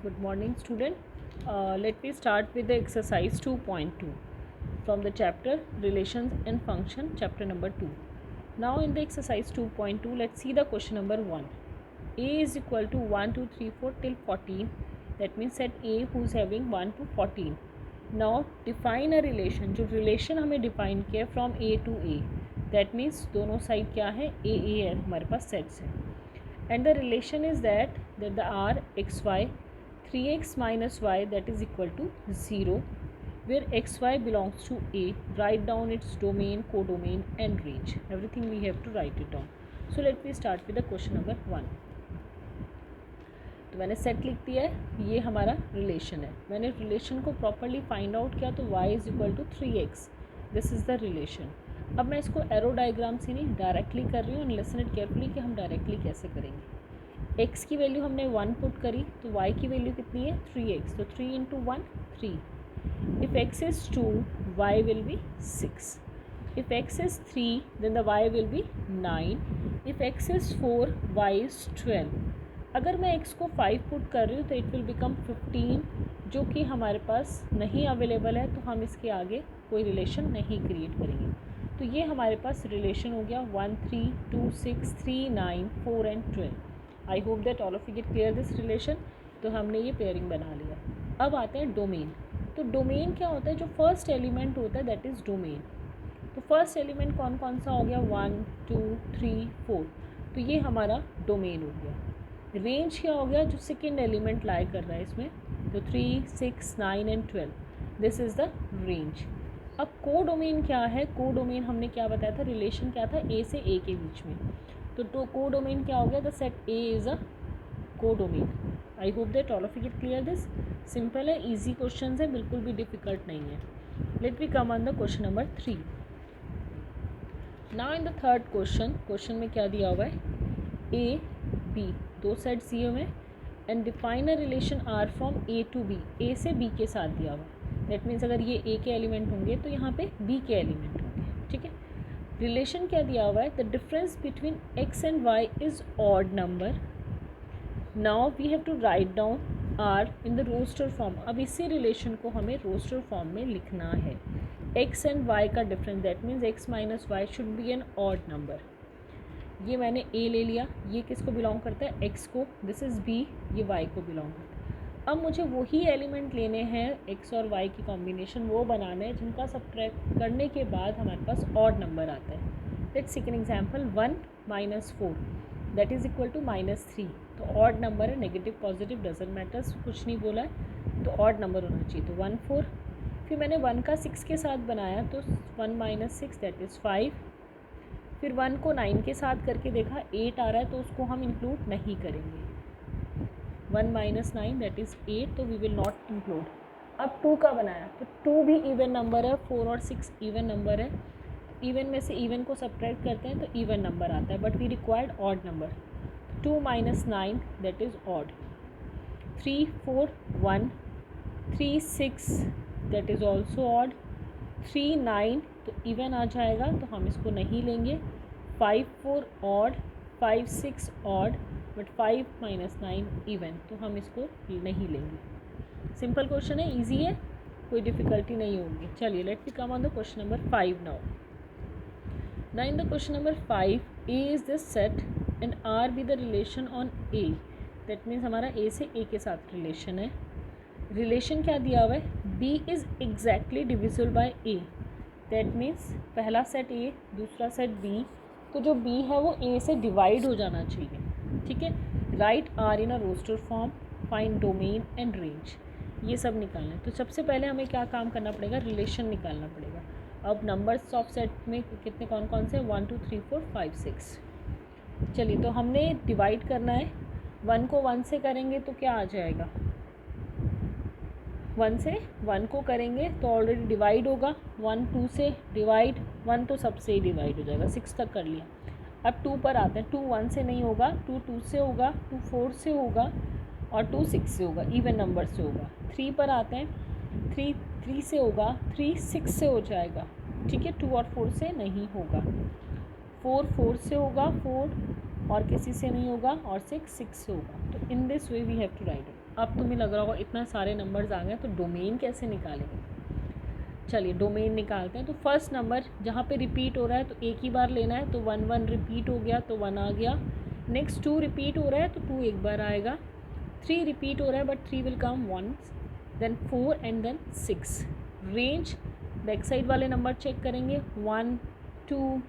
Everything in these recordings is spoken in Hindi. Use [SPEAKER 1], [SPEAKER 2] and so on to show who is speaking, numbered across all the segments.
[SPEAKER 1] Good morning, student. Let me start with the exercise 2.2 from the chapter Relations and Function, chapter number 2. Now in the exercise 2.2, let's see the question number 1. A is equal to 1, 2, 3, 4 till 14. That means set A who is having 1 to 14. Now define a relation. जो relation हमें define किया from A to A. That means दोनों side क्या है, A है, हमारे पास sets है. And the relation is that the r xy 3x minus y that is equal to 0, where xy belongs to A. Write down its domain, codomain and range. Everything we have to write it down. So let me start with the question number 1. तो मैंने सेट लिख दिया है, ये हमारा रिलेशन है. मैंने रिलेशन को प्रॉपरली फाइंड आउट किया तो y is equal to 3x. This is the relation. अब मैं इसको एरो डायग्राम से नहीं डायरेक्टली कर रही हूँ एंड लिसन इट केयरफुली कि हम डायरेक्टली कैसे करेंगे. x की वैल्यू हमने 1 पुट करी तो y की वैल्यू कितनी है 3x. तो 3 into 1 3. If x is 2 y will be 6. If x is 3 then the y will be 9. If x is 4 y is 12. अगर मैं x को 5 पुट कर रही हूँ तो इट विल बिकम 15, जो कि हमारे पास नहीं अवेलेबल है, तो हम इसके आगे कोई रिलेशन नहीं क्रिएट करेंगे. तो ये हमारे पास रिलेशन हो गया 1 3 2 6 3 9 4 and 12. I hope that all of you get clear this relation. तो हमने ये पेयरिंग बना लिया. अब आते हैं डोमेन. तो डोमेन क्या होता है, जो फर्स्ट एलिमेंट होता है दैट इज़ डोमेन. तो फर्स्ट एलिमेंट कौन कौन सा हो गया 1 2 3 4. तो ये हमारा डोमेन हो गया. रेंज क्या हो गया, जो सेकेंड एलिमेंट लाई कर रहा है इसमें, तो 3 6 9 and 12. This is the range. अब कोडोमेन क्या है, कोडोमेन हमने क्या बताया था, रिलेशन क्या था ए से ए के बीच में. तो कोडोमेन क्या हो गया, the set A is a codomain. I hope that all of you get clear this. Simple है, ईजी क्वेश्चन है, बिल्कुल भी डिफिकल्ट नहीं है. Let we come on the question number 3. Now in the third question में क्या दिया हुआ है, ए बी दो सेट्स दिए हुए हैं and define a relation R from A to B. A से बी के साथ दिया हुआ है. दैट मीन्स अगर ये ए के एलिमेंट होंगे तो यहाँ पे बी के एलिमेंट होंगे. ठीक है. रिलेशन क्या दिया हुआ है, the difference between x and y is odd number. Now we have to write down R in the roster form. अब इसी रिलेशन को हमें रोस्टर फॉर्म में लिखना है. एक्स एंड वाई का difference, that means x minus y should be an odd number. ये मैंने ए ले लिया, ये किसको बिलोंग करता है, एक्स को. दिस इज़ बी, ये वाई को बिलोंग करता है. अब मुझे वही एलिमेंट लेने हैं, एक्स और वाई की कॉम्बिनेशन वो बनाना है जिनका सब्ट्रैक्ट करने के बाद हमारे पास ऑड नंबर आता है. Let's see an example. 1 minus 4 that is equal to -3. तो ऑड नंबर है, नेगेटिव पॉजिटिव डजंट मैटर्स, कुछ नहीं बोला है, तो ऑड नंबर होना चाहिए. तो 1 4. फिर मैंने 1 का 6 के साथ बनाया तो 1 माइनस 6 दैट इज़ 5. फिर 1 को 9 के साथ करके देखा 8 आ रहा है, तो उसको हम इंक्लूड नहीं करेंगे. 1 माइनस 9 दैट इज़ 8, तो वी विल नॉट इंक्लूड. अब 2 का बनाया तो 2 भी इवन नंबर है, 4 और 6 इवन नंबर है. इवन में से इवन को सब्ट्रैक्ट करते हैं तो इवन नंबर आता है, but we required odd number. 2 minus 9 that is odd. 3 4 1 3 6 that is also odd. 3 9 तो इवन आ जाएगा, तो हम इसको नहीं लेंगे. 5 4 odd, 5 6 odd, but 5 minus 9 even, तो हम इसको नहीं लेंगे. सिंपल क्वेश्चन है, इजी है, कोई डिफ़िकल्टी नहीं होगी. चलिए let me come on the question number 5 now. Now in the question number 5, A is this set and R be the relation on A. That means हमारा ए से ए के साथ रिलेशन है. रिलेशन क्या दिया हुआ है, b is exactly divisible by a. That means पहला सेट a, दूसरा सेट b, तो जो b है वो a से डिवाइड हो जाना चाहिए. ठीक है. Write R in a roster form, find domain and range, ये सब निकालना है. तो सबसे पहले हमें क्या काम करना पड़ेगा, रिलेशन निकालना पड़ेगा. अब नंबर्स ऑफ सेट में कितने कौन कौन से, 1 2 3 4 5 6. चलिए, तो हमने डिवाइड करना है. 1 को 1 से करेंगे तो क्या आ जाएगा, 1 से 1 को करेंगे तो ऑलरेडी डिवाइड होगा. 1 2 से डिवाइड, 1 तो सबसे ही डिवाइड हो जाएगा, 6 तक कर लिया. अब 2 पर आते हैं. 2 1 से नहीं होगा, 2 2 से होगा, 2 4 से होगा और 2 6 से होगा, इवन नंबर से होगा. 3 पर आते हैं. 3 3 से होगा, 3 6 से हो जाएगा. ठीक है. 2 और 4 से नहीं होगा. 4 4 से होगा, 4 और किसी से नहीं होगा, और 6 6 से होगा. तो in this way we have to write it. अब तुम्हें लग रहा होगा इतना सारे नंबर्स आ गए तो डोमेन कैसे निकालेंगे। चलिए डोमेन निकालते हैं। तो फर्स्ट नंबर जहाँ पे रिपीट हो रहा है तो एक ही बार लेना है, तो 1 1 रिपीट हो गया तो 1 आ गया। नेक्स्ट 2 रिपीट हो रहा है तो 2 एक बार आएगा। 3 रिपीट हो रहा है but 3 will come once, then 4 and then 6। Range back side वाले नंबर चेक करेंगे, 1 2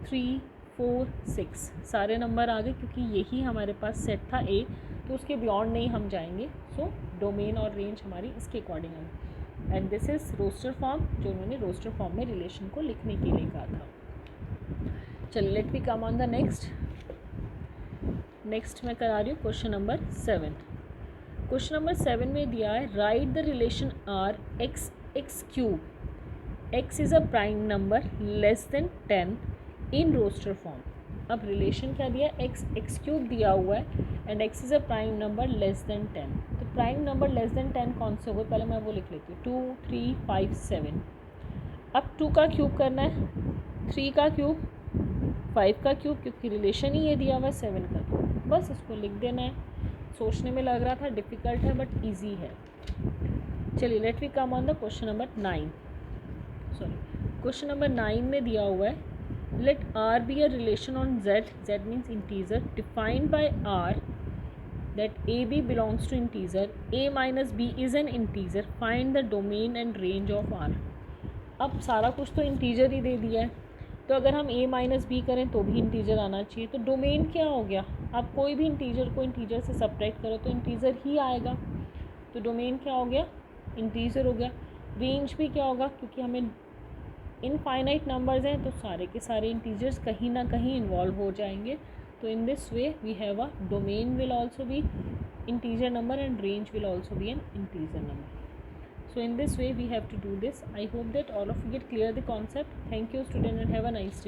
[SPEAKER 1] 3 4 6 सारे नंबर आ गए क्योंकि यही हमारे पास सेट था ए, तो उसके बियॉन्ड नहीं हम जाएंगे। सो डोमेन और रेंज हमारी इसके अकॉर्डिंग है। And this is roster form, जो उन्होंने रोस्टर फॉर्म में रिलेशन को लिखने के लिए कहा था। चलिए let we come on the next मैं करा रही हूँ क्वेश्चन नंबर 7। क्वेश्चन नंबर 7 में दिया है right the relation R x x cube, x is a prime number less than 10 in roster form. अब रिलेशन क्या दिया, एक्स एक्स क्यूब दिया हुआ है and x is a prime number less than 10। तो प्राइम नंबर लेस देन 10 कौन से हुए, पहले मैं वो लिख लेती हूँ, 2 3 5 7। अब 2 का क्यूब करना है, 3 का क्यूब, 5 का क्यूब, क्योंकि रिलेशन ही ये दिया हुआ है 7 का क्यूब, बस इसको लिख देना है। सोचने में लग रहा था डिफ़िकल्ट है बट ईजी है। चलिए let we come on the question number 9। Question number 9 में दिया हुआ है let R be a relation on Z, Z means integer, defined by R that AB belongs to integer, A minus B is an integer, find the domain and range of R। अब सारा कुछ तो इंटीजर ही दे दिया है, तो अगर हम A माइनस बी करें तो भी इंटीजर आना चाहिए। तो डोमेन क्या हो गया, आप कोई भी इंटीजर को इंटीजर से सब्ट्रैक्ट करो तो इंटीजर ही आएगा, तो डोमेन क्या हो गया, इंटीजर हो गया। रेंज भी क्या होगा, क्योंकि हमें इनफाइनाइट नंबर्स हैं तो सारे के सारे इंटीजर्स कहीं ना कहीं इन्वॉल्व हो जाएंगे। तो in this way we have a domain will also be integer number and range will also be an integer number. So in this way we have to do this. I hope that all of you get clear the concept. Thank you student and have a nice day.